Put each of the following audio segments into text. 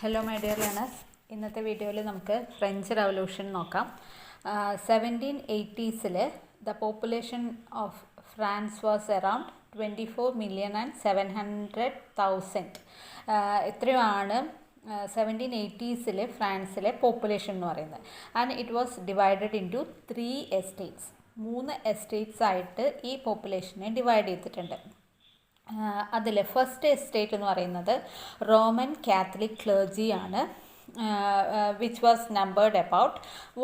Hello my dear learners, ഇന്നത്തെ വീഡിയോയിൽ നമുക്ക് ഫ്രഞ്ച് റവല്യൂഷൻ നോക്കാം. 1780s the population of France was around 24,700,000. ഇത്രയുമാണ് 1780s ഫ്രാൻസിലെ പോപ്പുലേഷൻ എന്ന് പറയുന്നത്. And it was divided into 3 estates. 3 estates ആയിട്ട് ഈ പോപ്പുലേഷനെ ഡിവൈഡ് ചെയ്തിട്ടുണ്ട്. അതിൽ ഫസ്റ്റ് എസ്റ്റേറ്റ് എന്ന് പറയുന്നത് റോമൻ കാത്തലിക് ക്ലർജി ആണ്, which was numbered about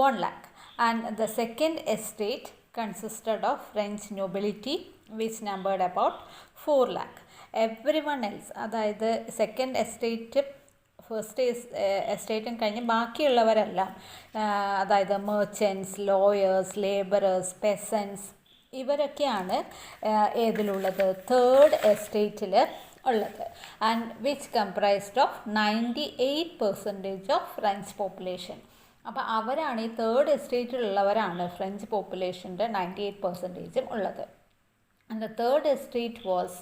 1 lakh. And the second estate consisted of French nobility which numbered about 4 lakh. Every one else, അതായത് second estate first എസ്റ്റേറ്റും കഴിഞ്ഞ് ബാക്കിയുള്ളവരെല്ലാം, അതായത് മെർച്ചൻസ്, ലോയേഴ്സ്, ലേബറേഴ്സ്, പെസൻസ്, ഇവരൊക്കെയാണ് ഏതിലുള്ളത്, third എസ്റ്റേറ്റിൽ ഉള്ളത്. And which comprised of 98% of French population. അപ്പോൾ അവരാണ്, ഈ third എസ്റ്റേറ്റിലുള്ളവരാണ് French പോപ്പുലേഷൻ്റെ 98% ഉള്ളത്. And the third estate was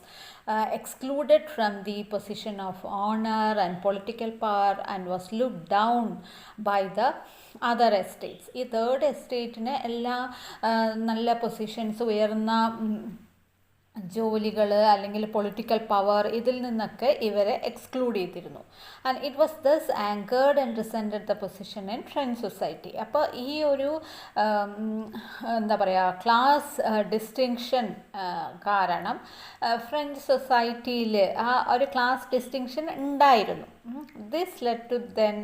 excluded from the position of honor and political power and was looked down by the other estates. ഈ third എസ്റ്റേറ്റിന് എല്ലാ നല്ല positions, ഉയർന്ന ജോലികൾ അല്ലെങ്കിൽ പൊളിറ്റിക്കൽ പവർ, ഇതിൽ നിന്നൊക്കെ ഇവരെ എക്സ്ക്ലൂഡ് ചെയ്തിരുന്നു. And it was thus anchored and resented the position in French society. അപ്പോൾ ഈ ഒരു എന്താ പറയുക, ക്ലാസ് ഡിസ്റ്റിങ്ഷൻ കാരണം ഫ്രഞ്ച് സൊസൈറ്റിയിൽ ആ ഒരു ക്ലാസ് ഡിസ്റ്റിങ്ഷൻ ഉണ്ടായിരുന്നു. This led to then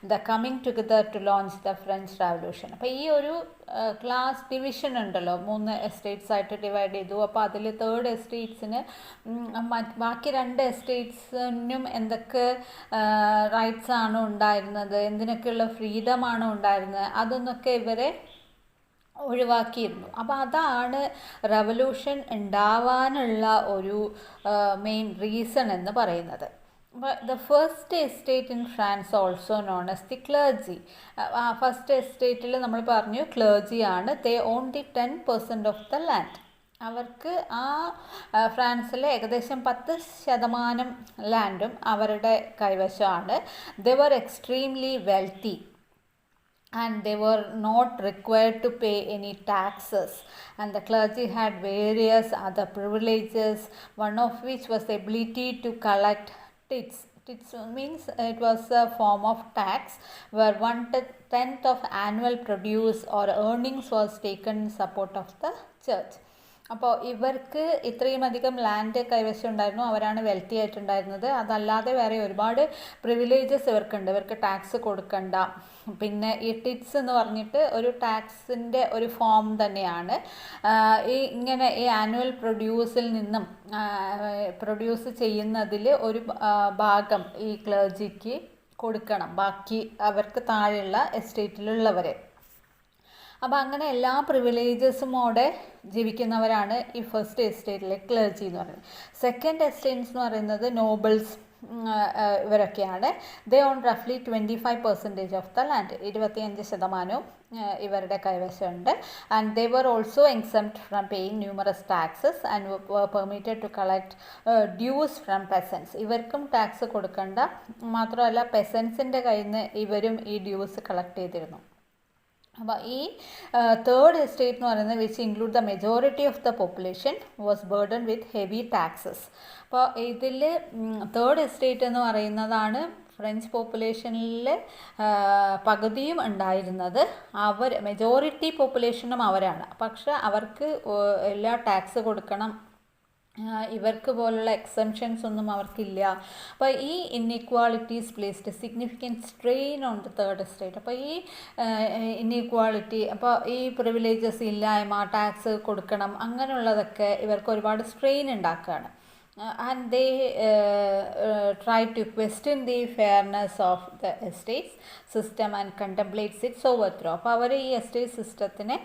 the coming together to launch the French revolution. അപ്പോൾ ഈ ഒരു ക്ലാസ് ഡിവിഷൻ ഉണ്ടല്ലോ, 3 എസ്റ്റേറ്റ്സ് ആയിട്ട് ഡിവൈഡ് ചെയ്തു. അപ്പോൾ അതിൽ തേർഡ് എസ്റ്റേറ്റ്സിന് ബാക്കി 2 എസ്റ്റേറ്റ്സിനും എന്തൊക്കെ റൈറ്റ്സ് ആണ് ഉണ്ടായിരുന്നത്, എന്തിനൊക്കെയുള്ള ഫ്രീഡമാണ് ഉണ്ടായിരുന്നത്, അതൊന്നൊക്കെ ഇവരെ ഒഴിവാക്കിയിരുന്നു. അപ്പോൾ അതാണ് റവല്യൂഷൻ ഉണ്ടാവാനുള്ള ഒരു മെയിൻ റീസൺ എന്ന് പറയുന്നത്. But the first estate in France also known as the clergy. First എസ്റ്റേറ്റിൽ നമ്മൾ പറഞ്ഞു ക്ലർജി ആണ്. They own the 10% of the land. അവർക്ക് ആ ഫ്രാൻസിലെ ഏകദേശം 10% ലാൻഡും അവരുടെ കൈവശമാണ്. They were extremely wealthy and they were not required to pay any taxes, and the clergy had various other privileges, one of which was the ability to collect tithes. Tithes means it was a form of tax where 1/10 of annual produce or earnings was taken in support of the church. അപ്പോൾ ഇവർക്ക് ഇത്രയും അധികം land കൈവശം ഉണ്ടായിരുന്നു, അവരാണ് wealthy ആയിട്ടുണ്ടായിരുന്നത്. അതല്ലാതെ വേറെ ഒരുപാട് പ്രിവിലേജസ് ഇവർക്കുണ്ട്. ഇവർക്ക് ടാക്സ് കൊടുക്കണ്ട. പിന്നെ ഈ ടിറ്റ്സ് എന്ന് പറഞ്ഞിട്ട് ഒരു ടാക്സിൻ്റെ ഒരു ഫോം തന്നെയാണ്. ഇങ്ങനെ ഈ ആനുവൽ പ്രൊഡ്യൂസിൽ നിന്നും പ്രൊഡ്യൂസ് ചെയ്യുന്നതിൽ ഒരു ഭാഗം ഈ ക്ലർജിക്ക് കൊടുക്കണം, ബാക്കി അവർക്ക് താഴെയുള്ള എസ്റ്റേറ്റിലുള്ളവരെ. അപ്പോൾ അങ്ങനെ എല്ലാ പ്രിവിലേജസുമോടെ ജീവിക്കുന്നവരാണ് ഈ ഫസ്റ്റ് എസ്റ്റേറ്റിലെ ക്ലർജി എന്ന് പറയുന്നത്. സെക്കൻഡ് എസ്റ്റേറ്റ്സ് എന്ന് പറയുന്നത് നോബിൾസ്, ഇവരൊക്കെയാണ്. ദേ ഓൺ റഫ്ലി 25% ഓഫ് ദ ലാൻഡ്. 25% ഇവരുടെ കൈവശമുണ്ട്. And they were also exempt from paying numerous taxes and were permitted to collect dues from peasants. ഇവർക്കും ടാക്സ് കൊടുക്കണ്ട, മാത്രമല്ല പെസൻസിൻ്റെ കയ്യിൽ നിന്ന് ഇവരും ഈ ഡ്യൂസ് കളക്ട് ചെയ്തിരുന്നു. അപ്പോൾ ഈ തേർഡ് എസ്റ്റേറ്റ് എന്ന് പറയുന്നത് which include the majority of the population was burden with heavy taxes. അപ്പോൾ ഇതിൽ തേർഡ് എസ്റ്റേറ്റ് എന്ന് പറയുന്നതാണ് ഫ്രഞ്ച് പോപ്പുലേഷനിൽ പകുതിയും ഉണ്ടായിരുന്നത്. മെജോറിറ്റി പോപ്പുലേഷനും അവരാണ്. പക്ഷെ അവർക്ക് എല്ലാ ടാക്സ് കൊടുക്കണം, ഇവർക്ക് പോലുള്ള എക്സംഷൻസ് ഒന്നും അവർക്കില്ല. അപ്പോൾ ഈ inequalities placed significant strain on the third estate. അപ്പോൾ ഈ ഇൻഇക്വാളിറ്റി, അപ്പോൾ ഈ പ്രിവിലേജസ് ഇല്ലായ്മ, ടാക്സ് കൊടുക്കണം, അങ്ങനെയുള്ളതൊക്കെ ഇവർക്ക് ഒരുപാട് സ്ട്രെയിൻ ഉണ്ടാക്കുകയാണ്. And they tried to question the fairness of the estates system and contemplates its overthrow. അപ്പോൾ അവർ ഈ എസ്റ്റേറ്റ് സിസ്റ്റത്തിനെ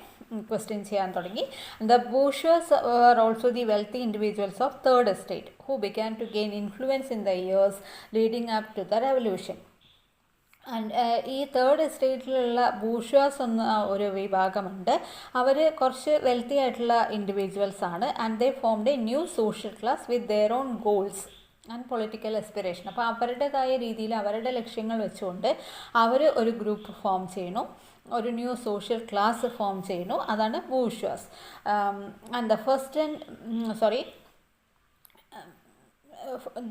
ക്വസ്റ്റ്യൻ ചെയ്യാൻ തുടങ്ങി. The bourgeois were also the wealthy individuals of third estate who began to gain influence in the years leading up to the revolution. And ഈ third എസ്റ്റേറ്റിലുള്ള bourgeois എന്ന ഒരു വിഭാഗമുണ്ട്. അവർ കുറച്ച് വെൽത്തി ആയിട്ടുള്ള ഇൻഡിവിജ്വൽസ് ആണ്. And they formed a new social class with their own goals. And political aspiration. അപ്പോൾ അവരുടേതായ രീതിയിൽ അവരുടെ ലക്ഷ്യങ്ങൾ വെച്ചുകൊണ്ട് അവർ ഒരു ഗ്രൂപ്പ് ഫോം ചെയ്യണു, ഒരു ന്യൂ സോഷ്യൽ ക്ലാസ് ഫോം ചെയ്യുന്നു. അതാണ് bourgeois. And the first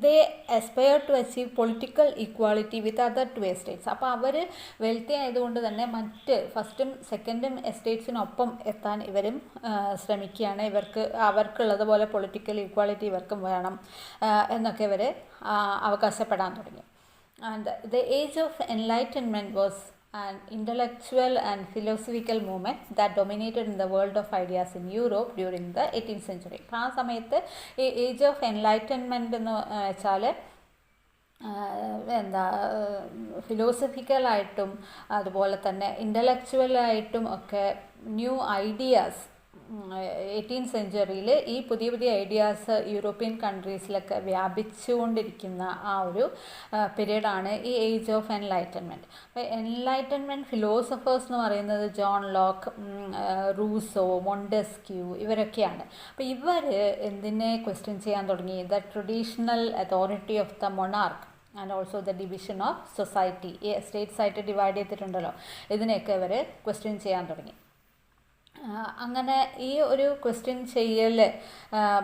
they aspire to achieve political equality with other two estates. അപ്പോൾ അവർ വെൽത്തി ആയതുകൊണ്ട് തന്നെ മറ്റ് ഫസ്റ്റും സെക്കൻഡും എസ്റ്റേറ്റ്സിനൊപ്പം എത്താൻ ഇവരും ശ്രമിക്കുകയാണ്. അവർക്കുള്ളതുപോലെ പൊളിറ്റിക്കൽ ഈക്വാലിറ്റി ഇവർക്കും വേണം എന്നൊക്കെ ഇവർ അവകാശപ്പെടാൻ തുടങ്ങി. And the age of enlightenment was an intellectual and philosophical movement that dominated in the world of ideas in Europe during the 18th century. അപ്പോൾ ആ സമയത്ത് ഈ ഏജ് ഓഫ് എൻലൈറ്റൻമെൻറ്റ് എന്ന് വെച്ചാൽ ഫിലോസഫിക്കലായിട്ടും അതുപോലെ തന്നെ ഇൻ്റലക്ച്വലായിട്ടും ഒക്കെ ന്യൂ ഐഡിയാസ് 18th സെഞ്ച്വറിയിൽ ഈ പുതിയ പുതിയ ഐഡിയാസ് യൂറോപ്യൻ കൺട്രീസിലൊക്കെ വ്യാപിച്ചുകൊണ്ടിരിക്കുന്ന ആ ഒരു പീരീഡാണ് ഈ ഏജ് ഓഫ് എൻലൈറ്റൻമെൻറ്റ്. അപ്പോൾ എൻലൈറ്റൻമെൻറ്റ് ഫിലോസഫേഴ്സ് എന്ന് പറയുന്നത് ജോൺ ലോക്ക്, റൂസോ, മൊണ്ടസ്ക്യൂ ഇവരൊക്കെയാണ്. അപ്പോൾ ഇവർ എന്തിനെ ക്വസ്റ്റ്യൻ ചെയ്യാൻ തുടങ്ങി? The traditional authority of the monarch and also the division of society. ഈ സ്റ്റേറ്റ്സ് ആയിട്ട് ഡിവൈഡ് ചെയ്തിട്ടുണ്ടല്ലോ, ഇതിനെയൊക്കെ ഇവർ ക്വസ്റ്റ്യൻ ചെയ്യാൻ തുടങ്ങി. അങ്ങനെ ഈ ഒരു ക്വസ്റ്റ്യൻ ചെയ്യൽ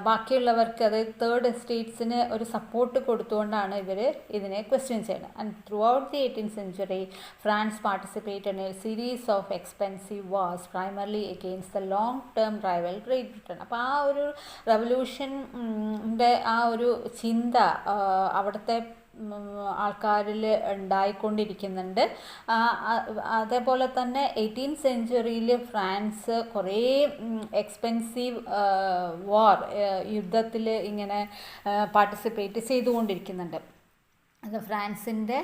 ബാക്കിയുള്ളവർക്ക്, അതായത് തേർഡ് എസ്റ്റേറ്റ്സിന് ഒരു സപ്പോർട്ട് കൊടുത്തുകൊണ്ടാണ് ഇവർ ഇതിനെ ക്വസ്റ്റ്യൻ ചെയ്യുന്നത്. And through out the 18th century France participate in A series of expensive wars primarily against the long term rival great Britain. അപ്പോൾ ആ ഒരു റവല്യൂഷൻ്റെ ആ ഒരു ചിന്ത അവിടുത്തെ ആൾക്കാരിൽ ഉണ്ടായിക്കൊണ്ടിരിക്കുന്നുണ്ട്. അതേപോലെ തന്നെ 18th സെഞ്ച്വറിയിൽ ഫ്രാൻസ് കുറേ എക്സ്പെൻസീവ് വാർ യുദ്ധത്തിൽ ഇങ്ങനെ പാർട്ടിസിപ്പേറ്റ് ചെയ്തുകൊണ്ടിരിക്കുന്നുണ്ട്. അത് ഫ്രാൻസിൻ്റെ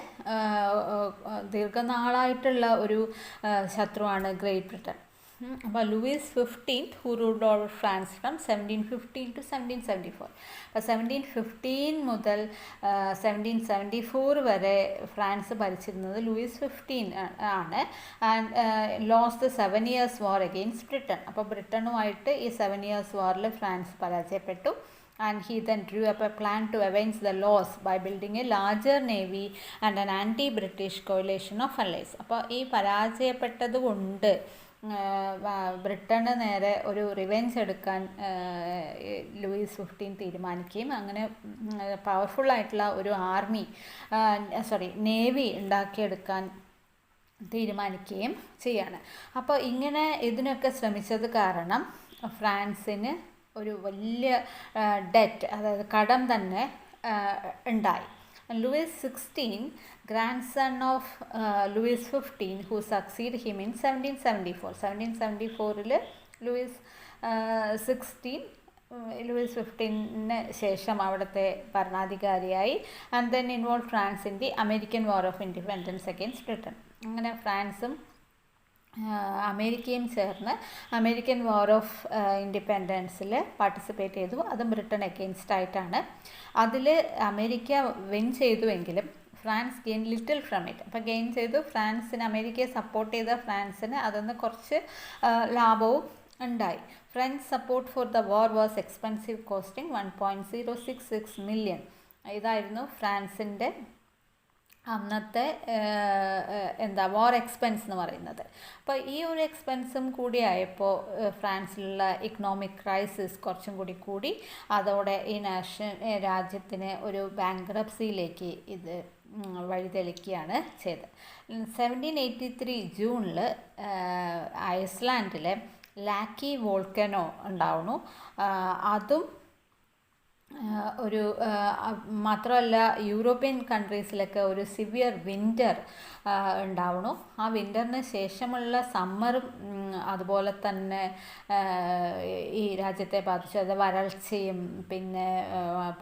ദീർഘനാളായിട്ടുള്ള ഒരു ശത്രുവാണ് ഗ്രേറ്റ് ബ്രിട്ടൻ. അപ്പോൾ Luis 15th who ruled over France from 1715 to 1774. അപ്പോൾ 1715 മുതൽ 1774 വരെ ഫ്രാൻസ് ഭരിച്ചിരുന്നത് ലൂയിസ് 15 ആണ്. And lost 7 years war against Britain. അപ്പോൾ ബ്രിട്ടനുമായിട്ട് ഈ 7 years വാറിൽ ഫ്രാൻസ് പരാജയപ്പെട്ടു. And he then drew up a plan to avenge the loss by building a larger navy and an anti-British coalition of allies. അപ്പോൾ ഈ പരാജയപ്പെട്ടത് കൊണ്ട് ബ്രിട്ടന് നേരെ ഒരു റിവെഞ്ച് എടുക്കാൻ ലൂയിസ് 15 തീരുമാനിക്കുകയും അങ്ങനെ പവർഫുള്ളായിട്ടുള്ള ഒരു നേവി ഉണ്ടാക്കിയെടുക്കാൻ തീരുമാനിക്കുകയും ചെയ്യാണ്. അപ്പോൾ ഇങ്ങനെ ഇതിനൊക്കെ ശ്രമിച്ചത് കാരണം ഫ്രാൻസിന് ഒരു വലിയ ഡെറ്റ്, അതായത് കടം തന്നെ ഉണ്ടായി. Louis XVI, grandson of Louis XV, who succeeded him in 1774. 1774 Louis 16 Louis 15 ശേഷം അവിടുത്തെ ഭരണാധികാരിയായി. And then involve France in the American war of independence against Britain. അങ്ങനെ ഫ്രാൻസും അമേരിക്കയും ചേർന്ന് അമേരിക്കൻ വാർ ഓഫ് ഇൻഡിപെൻഡൻസിൽ പാർട്ടിസിപ്പേറ്റ് ചെയ്തു. അതും ബ്രിട്ടൻ അഗെയിൻസ്റ്റ് ആയിട്ടാണ്. അതിൽ അമേരിക്ക വിൻ ചെയ്തുവെങ്കിലും France gain little from it. അപ്പോൾ ഗെയിൻ ചെയ്തു. ഫ്രാൻസിന്, അമേരിക്കയെ സപ്പോർട്ട് ചെയ്ത ഫ്രാൻസിന് അതിന്ന് കുറച്ച് ലാഭവും ഉണ്ടായി. French support for the war was expensive, costing 1.066 million. ഇതായിരുന്നു ഫ്രാൻസിൻ്റെ അന്നത്തെ വാർ എക്സ്പെൻസ് എന്ന് പറയുന്നത്. അപ്പോൾ ഈ ഒരു എക്സ്പെൻസും കൂടി ആയപ്പോൾ ഫ്രാൻസിലുള്ള ഇക്കണോമിക് ക്രൈസിസ് കുറച്ചും കൂടി അതോടെ ഈ രാജ്യത്തിന് ഒരു ബാങ്ക്രപ്സിയിലേക്ക് ഇത് വഴിതെളിക്കുകയാണ് ചെയ്തത്. 1783 ജൂണിൽ ഐസ്ലാൻഡിലെ ലാക്കി വോൾക്കനോ ഉണ്ടാവുന്നു. അതും ഒരു മാത്രമല്ല യൂറോപ്യൻ കൺട്രീസിലൊക്കെ ഒരു സിവിയർ വിൻ്റർ ഉണ്ടാവണു. ആ വിൻ്ററിന് ശേഷമുള്ള സമ്മറും അതുപോലെ തന്നെ ഈ രാജ്യത്തെ ബാധിച്ചു. അത് വരൾച്ചയും പിന്നെ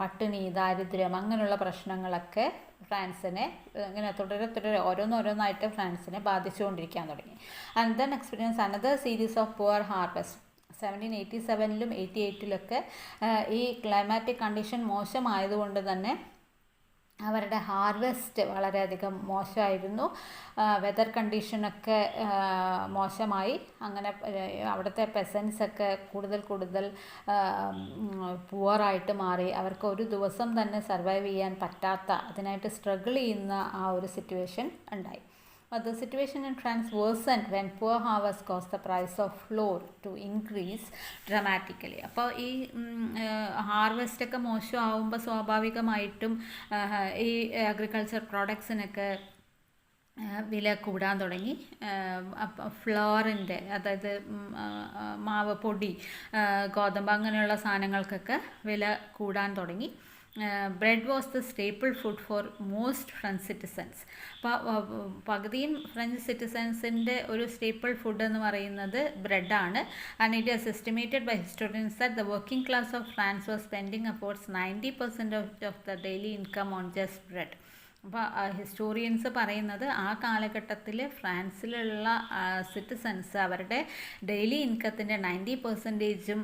പട്ടിണി, ദാരിദ്ര്യം അങ്ങനെയുള്ള പ്രശ്നങ്ങളൊക്കെ ഫ്രാൻസിനെ ഇങ്ങനെ തുടരെ ഓരോന്നായിട്ട് ഫ്രാൻസിനെ ബാധിച്ചുകൊണ്ടിരിക്കാൻ തുടങ്ങി. And then experience another series of poor harvest. 1787 88 ഈ ക്ലൈമാറ്റിക് കണ്ടീഷൻ മോശമായതുകൊണ്ട് തന്നെ അവരുടെ ഹാർവെസ്റ്റ് വളരെയധികം മോശമായിരുന്നു. വെതർ കണ്ടീഷനൊക്കെ മോശമായി. അങ്ങനെ അവിടുത്തെ പെസൻസൊക്കെ കൂടുതൽ പുവറായിട്ട് മാറി. അവർക്ക് ഒരു ദിവസം തന്നെ സർവൈവ് ചെയ്യാൻ പറ്റാത്ത, അതിനായിട്ട് സ്ട്രഗിൾ ചെയ്യുന്ന ആ ഒരു സിറ്റുവേഷൻ ഉണ്ടായി. The situation in France worsened when poor harvest caused the price of flour to increase dramatically. അപ്പോൾ ഈ ഹാർവെസ്റ്റ് ഒക്കെ മോശമാവുമ്പോൾ സ്വാഭാവികമായിട്ടും ഈ അഗ്രികൾച്ചർ പ്രോഡക്ട്സിനൊക്കെ വില കൂടാൻ തുടങ്ങി. ഫ്ലോറിൻ്റെ, അതായത് മാവ്, പൊടി, ഗോതമ്പ് അങ്ങനെയുള്ള സാധനങ്ങൾക്കൊക്കെ വില കൂടാൻ തുടങ്ങി. Bread was the staple food for most French citizens. അപ്പോൾ പകുതിയും ഫ്രഞ്ച് സിറ്റിസൻസിൻ്റെ ഒരു സ്റ്റേപ്പിൾ ഫുഡ് എന്ന് പറയുന്നത് ബ്രെഡാണ്. And it is estimated by historians that the working class of France was spending about 90% of the daily income on just bread. അപ്പോൾ historians പറയുന്നത് ആ കാലഘട്ടത്തിൽ ഫ്രാൻസിലുള്ള സിറ്റിസൻസ് അവരുടെ ഡെയിലി ഇൻകത്തിൻ്റെ 90%ഉം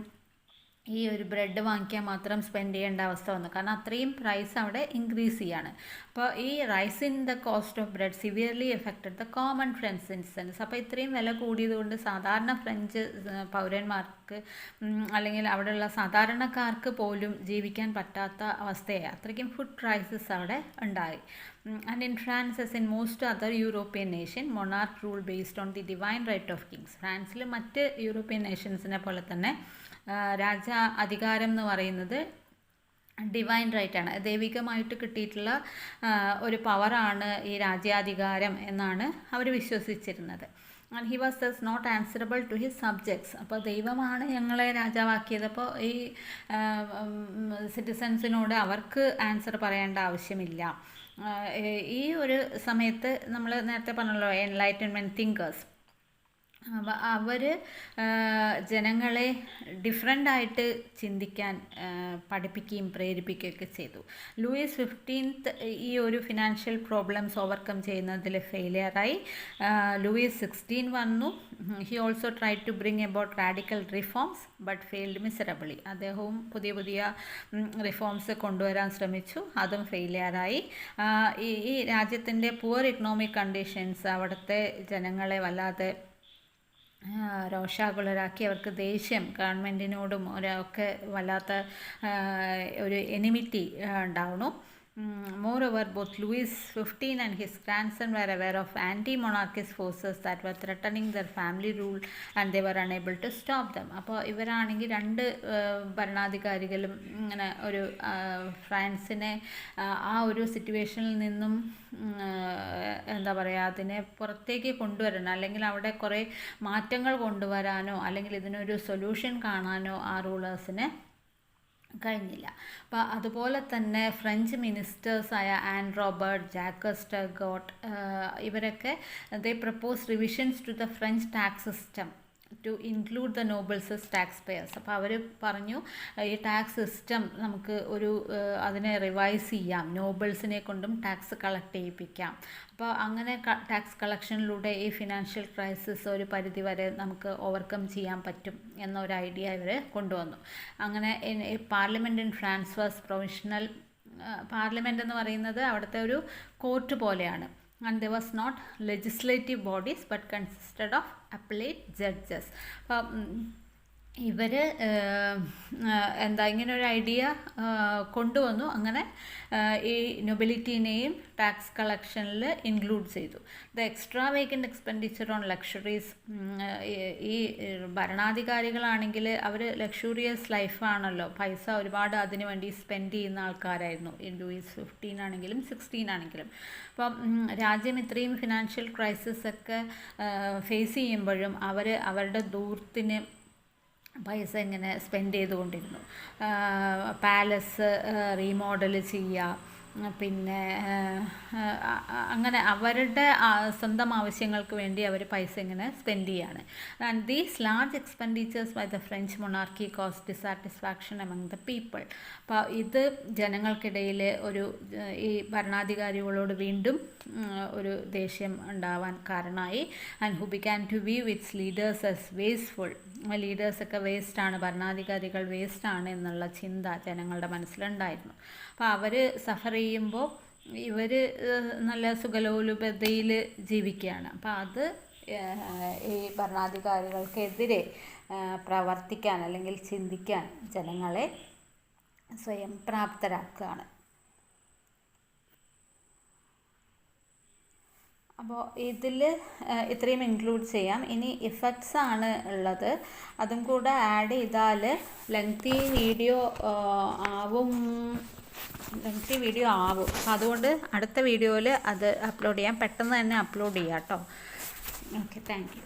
ഈ ഒരു ബ്രെഡ് വാങ്ങിക്കാൻ മാത്രം സ്പെൻഡ് ചെയ്യേണ്ട അവസ്ഥ വന്നു. കാരണം അത്രയും പ്രൈസ് അവിടെ ഇൻക്രീസ് ചെയ്യാണ്. അപ്പോൾ ഈ rise in the cost of bread severely affected the common French citizens. അപ്പോൾ ഇത്രയും വില കൂടിയതുകൊണ്ട് സാധാരണ ഫ്രഞ്ച് പൗരന്മാർക്ക് അല്ലെങ്കിൽ അവിടെയുള്ള സാധാരണക്കാർക്ക് പോലും ജീവിക്കാൻ പറ്റാത്ത അവസ്ഥയായി. അത്രയ്ക്കും ഫുഡ് പ്രൈസസ് അവിടെ ഉണ്ടായി. And in France, as in most other European nation, monarch rule based on the divine right of kings. ഫ്രാൻസിൽ മറ്റ് യൂറോപ്യൻ നേഷൻസിനെ പോലെ തന്നെ രാജ അധികാരം എന്ന് പറയുന്നത് ഡിവൈൻ റൈറ്റാണ്, ദൈവികമായിട്ട് കിട്ടിയിട്ടുള്ള ഒരു പവറാണ് ഈ രാജ്യാധികാരം എന്നാണ് അവർ വിശ്വസിച്ചിരുന്നത്. And he was thus not answerable to his subjects. അപ്പോൾ ദൈവമാണ് ഞങ്ങളെ രാജാവാക്കിയത്. അപ്പോൾ ഈ സിറ്റിസൻസിനോട് അവർക്ക് ആൻസർ പറയേണ്ട ആവശ്യമില്ല. ഈ ഒരു സമയത്ത് നമ്മൾ നേരത്തെ പറഞ്ഞല്ലോ എൻലൈറ്റൻമെൻറ്റ് തിങ്കേഴ്സ്, അവർ ജനങ്ങളെ ഡിഫറെൻ്റായിട്ട് ചിന്തിക്കാൻ പഠിപ്പിക്കുകയും പ്രേരിപ്പിക്കുകയൊക്കെ ചെയ്തു. ലൂയിസ് 15 ഈ ഒരു ഫിനാൻഷ്യൽ പ്രോബ്ലംസ് ഓവർകം ചെയ്യുന്നതിൽ ഫെയിലിയറായി. ലൂയിസ് 16 വന്നു. He also try to bring about radical reforms but failed miserably. അദ്ദേഹവും പുതിയ റിഫോംസ് കൊണ്ടുവരാൻ ശ്രമിച്ചു, അതും ഫെയിലിയറായി. ഈ രാജ്യത്തിൻ്റെ പുവർ ഇക്കണോമിക് കണ്ടീഷൻസ് അവിടുത്തെ ജനങ്ങളെ വല്ലാതെ രോഷാകുലരാക്കി. അവർക്ക് ദേഷ്യം, ഗവൺമെൻറ്റിനോടും ഒക്കെ വല്ലാത്ത ഒരു എനിമിറ്റി ഉണ്ടാവുന്നു. Moreover, both Louis XV and his grandson were aware of anti-monarchist forces that were threatening their family rule and they were unable to stop them. അപ്പോൾ ഇവരാണെങ്കിൽ രണ്ട് ഭരണാധികാരികളും ഇങ്ങനെ ഒരു ഫ്രാൻസിനെ ആ ഒരു സിറ്റുവേഷനിൽ നിന്നും എന്താ പറയുക, അതിനെ പുറത്തേക്ക് കൊണ്ടുവരണം, അല്ലെങ്കിൽ അവിടെ കുറേ മാറ്റങ്ങൾ കൊണ്ടുവരാനോ അല്ലെങ്കിൽ ഇതിനൊരു സൊല്യൂഷൻ കാണാനോ ആ റൂളേഴ്സിന് കഴിഞ്ഞില്ല. അപ്പോൾ അതുപോലെ തന്നെ ഫ്രഞ്ച് മിനിസ്റ്റേഴ്സായ ആൻ റോബർട്ട്, ജാക്കസ് ടെർഗോട്ട്, ഇവരൊക്കെ they propose revisions to the French tax system to include the nobles as tax payers. അപ്പോൾ അവർ പറഞ്ഞു ഈ ടാക്സ് സിസ്റ്റം നമുക്ക് ഒരു അതിനെ റിവൈസ് ചെയ്യാം, നോബിൾസിനെ കൊണ്ടും ടാക്സ് കളക്ട് ചെയ്യിപ്പിക്കാം. അപ്പോൾ അങ്ങനെ ടാക്സ് കളക്ഷനിലൂടെ ഈ ഫിനാൻഷ്യൽ ക്രൈസിസ് ഒരു പരിധി വരെ നമുക്ക് ഓവർകം ചെയ്യാൻ പറ്റും എന്നൊരു ഐഡിയ ഇവർ കൊണ്ടുവന്നു. അങ്ങനെ parliament in France was provisional. Parliament എന്ന് പറയുന്നത് അവിടുത്തെ ഒരു കോർട്ട് പോലെയാണ്. And there was not legislative bodies but consisted of appellate judges. ഇവർ എന്താ ഇങ്ങനെ ഒരു ഐഡിയ കൊണ്ടുവന്നു. അങ്ങനെ ഈ നൊബിലിറ്റീനെയും ടാക്സ് കളക്ഷനിൽ ഇൻക്ലൂഡ് ചെയ്തു. The extra vacant expenditure on luxuries. ഈ ഭരണാധികാരികളാണെങ്കിൽ അവർ ലക്ഷൂറിയസ് ലൈഫാണല്ലോ, പൈസ ഒരുപാട് അതിനു വേണ്ടി സ്പെൻഡ് ചെയ്യുന്ന ആൾക്കാരായിരുന്നു. ഈ ലൂയിസ് 15 ആണെങ്കിലും 16 ആണെങ്കിലും. അപ്പം രാജ്യം ഇത്രയും ഫിനാൻഷ്യൽ ക്രൈസിസ് ഒക്കെ ഫേസ് ചെയ്യുമ്പോഴും അവർ അവരുടെ ദൂരത്തിന് പൈസ ഇങ്ങനെ സ്പെൻഡ് ചെയ്തുകൊണ്ടിരുന്നു. പാലസ് റീമോഡൽ ചെയ്യുക, പിന്നെ അങ്ങനെ അവരുടെ സ്വന്തം ആവശ്യങ്ങൾക്ക് വേണ്ടി അവർ പൈസ ഇങ്ങനെ സ്പെൻഡ് ചെയ്യാണ്. And these large expenditures by the French monarchy cause dissatisfaction among the people. അപ്പോൾ ഇത് ജനങ്ങൾക്കിടയിൽ ഒരു ഈ ഭരണാധികാരികളോട് വീണ്ടും ഒരു ദേഷ്യം ഉണ്ടാവാൻ കാരണമായി. And who began to view its leaders as wasteful. ലീഡേഴ്സൊക്കെ വേസ്റ്റാണ്, ഭരണാധികാരികൾ വേസ്റ്റാണ് എന്നുള്ള ചിന്ത ജനങ്ങളുടെ മനസ്സിലുണ്ടായിരുന്നു. അപ്പോൾ അവർ സഫർ ചെയ്യുമ്പോൾ ഇവർ നല്ല സുഖലോലുപതയിൽ ജീവിക്കുകയാണ്. അപ്പോൾ അത് ഈ ഭരണാധികാരികൾക്കെതിരെ പ്രവർത്തിക്കാൻ അല്ലെങ്കിൽ ചിന്തിക്കാൻ ജനങ്ങളെ സ്വയം പ്രാപ്തരാക്കുകയാണ്. അപ്പോൾ ഇതിൽ ഇത്രയും ഇൻക്ലൂഡ് ചെയ്യാം. ഇനി ഇഫക്ട്സ് ആണ് ഉള്ളത്, അതും കൂടെ ആഡ് ചെയ്താൽ ലെങ്തി വീഡിയോ ആവും. അതുകൊണ്ട് അടുത്ത വീഡിയോയിൽ അത് അപ്ലോഡ് ചെയ്യാം, പെട്ടെന്ന് തന്നെ അപ്ലോഡ് ചെയ്യാം കേട്ടോ. Okay, thank you.